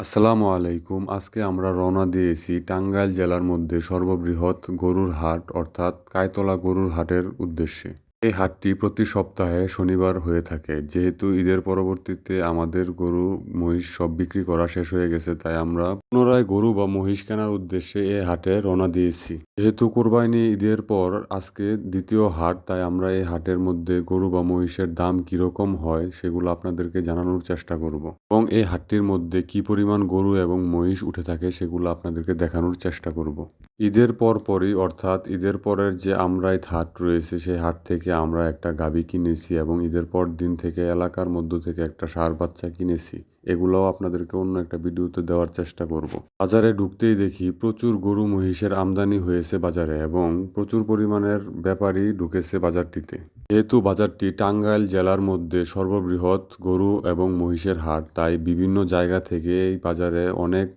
আসসালামু আলাইকুম। আজকে আমরা রওনা দিয়েছি টাঙ্গাইল জেলার মধ্যে সর্ববৃহৎ গরুর হাট অর্থাৎ কায়তলা গরুর হাটের উদ্দেশ্যে। এই হাটটি প্রতি সপ্তাহে শনিবার হয়ে থাকে। যেহেতু ঈদের পরবর্তীতে আমাদের গরু মহিষ সব বিক্রি করা শেষ হয়ে গেছে, তাই আমরা পুনরায় গরু বা মহিষ কেনার উদ্দেশ্যে এই হাটে রওনা দিয়েছি। যেহেতু কোরবানি ঈদের পর আজকে দ্বিতীয় হাট, তাই আমরা এই হাটের মধ্যে গরু বা মহিষের দাম কিরকম হয় সেগুলো আপনাদেরকে জানানোর চেষ্টা করব এবং এই হাটটির মধ্যে কি পরিমাণ গরু এবং মহিষ উঠে থাকে সেগুলো আপনাদেরকে দেখানোর চেষ্টা করব। ঈদের পরই অর্থাৎ ঈদের পরের যে আমরাই হাট রয়েছে, সেই হাট থেকে আমরা একটা গাভী কিনেছি এবং ঈদের পর দিন থেকে এলাকার মধ্য থেকে একটা ষাঁড় বাচ্চা কিনেছি। এগুলোও আপনাদেরকে অন্য একটা ভিডিওতে দেওয়ার চেষ্টা করব। বাজারে ঢুকতেই দেখি প্রচুর গরু মহিষের আমদানি হয়েছে বাজারে এবং প্রচুর পরিমাণের ব্যাপারী ঢুকেছে বাজারটিতে। যেহেতু বাজারটি টাঙ্গাইল জেলার মধ্যে সর্ববৃহৎ গরু এবং মহিষের হাট, তাই বিভিন্ন জায়গা থেকে এই বাজারে অনেক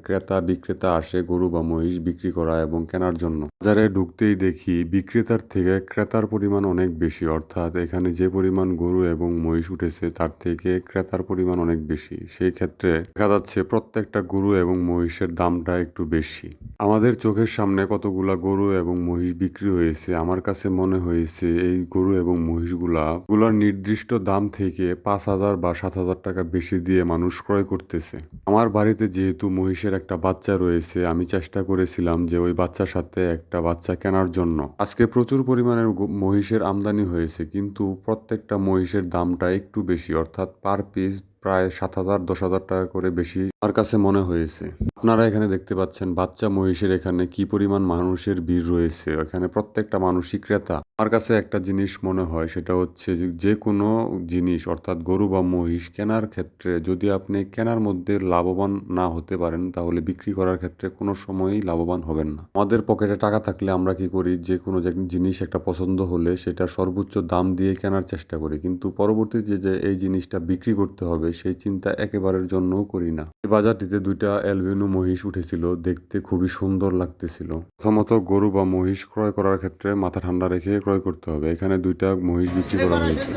ক্রেতা বিক্রেতা আসে গরু বা মহিষ বিক্রি করা এবং কেনার জন্য। বাজারে ঢুকতেই দেখি বিক্রেতার থেকে ক্রেতার পরিমাণ অনেক বেশি, অর্থাৎ এখানে যে পরিমাণ গরু এবং মহিষ উঠেছে তার থেকে ক্রেতার পরিমাণ অনেক বেশি। সেই ক্ষেত্রে দেখা যাচ্ছে প্রত্যেকটা গরু এবং মহিষের দামটা একটু বেশি। আমাদের চোখের সামনে কতগুলা গরু এবং মহিষ বিক্রি হয়েছে। আমার কাছে মনে হয়েছে এই গরু এবং মহিষগুলার নির্দিষ্ট দাম থেকে 5,000 বা 7,000 টাকা বেশি দিয়ে মানুষ ক্রয় করতেছে। আমার বাড়িতে যেহেতু মহিষের একটা বাচ্চা রয়েছে, আমি চেষ্টা করেছিলাম যে ওই বাচ্চার সাথে একটা বাচ্চা কেনার জন্য। আজকে প্রচুর পরিমাণের মহিষের আমদানি হয়েছে, কিন্তু প্রত্যেকটা মহিষের দামটা একটু বেশি, অর্থাৎ পার পিস প্রায় 7,000 10,000 টাকা করে বেশি আমার কাছে মনে হয়েছে। আপনারা এখানে দেখতে পাচ্ছেন বাচ্চা মহিষের এখানে কি পরিমাণ মানুষের ভিড় রয়েছে। এখানে প্রত্যেকটা মানুষই ক্রেতা। আমার কাছে একটা জিনিস মনে হয়, সেটা হচ্ছে যে কোনো জিনিস অর্থাৎ গরু বা মহিষ কেনার ক্ষেত্রে যদি আপনি কেনার মধ্যে লাভবান না হতে পারেন, তাহলে বিক্রি করার ক্ষেত্রে কোনো সময়ই লাভবান হবেন না। আমাদের পকেটে টাকা থাকলে আমরা কি করি, যে কোনো জিনিস একটা পছন্দ হলে সেটা সর্বোচ্চ দাম দিয়ে কেনার চেষ্টা করি, কিন্তু পরবর্তীতে যে এই জিনিসটা বিক্রি করতে হবে সেই চিন্তা একেবারের জন্যও করি না। এই বাজারটিতে দুইটা অ্যালবিনো মহিষ উঠেছিল, দেখতে খুবই সুন্দর লাগতেছিল। প্রথমত গরু বা মহিষ ক্রয় করার ক্ষেত্রে মাথা ঠান্ডা রেখে ক্রয় করতে হবে। এখানে দুইটা মহিষ বিক্রি করা হয়েছে।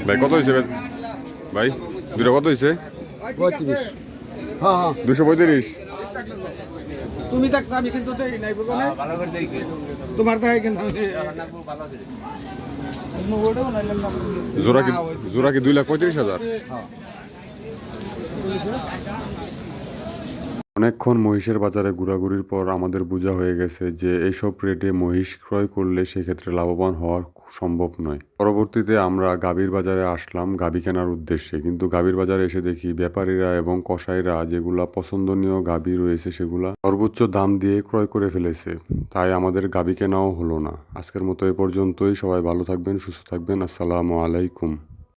ভাই কত হয়েছে ভাই? দুইটা কত হয়েছে? 235। তুমি দেখছো, আমি কিন্তু দেই নাই, বুঝো না? তোমার দেয় কিন্তু জোড়া কি 2,35,000? অনেকক্ষণ মহিষের বাজারে ঘোরাঘুরির পর আমাদের বোঝা হয়ে গেছে যে এইসব রেটে মহিষ ক্রয় করলে সেক্ষেত্রে লাভবান হওয়া সম্ভব নয়। পরবর্তীতে আমরা গাভীর বাজারে আসলাম গাভী কেনার উদ্দেশ্যে, কিন্তু গাভীর বাজারে এসে দেখি ব্যাপারীরা এবং কসাইরা যেগুলা পছন্দনীয় গাভী রয়েছে সেগুলা সর্বোচ্চ দাম দিয়ে ক্রয় করে ফেলেছে, তাই আমাদের গাভী কেনাও হলো না। আজকের মতো এ পর্যন্তই। সবাই ভালো থাকবেন, সুস্থ থাকবেন। আসসালামু আলাইকুম।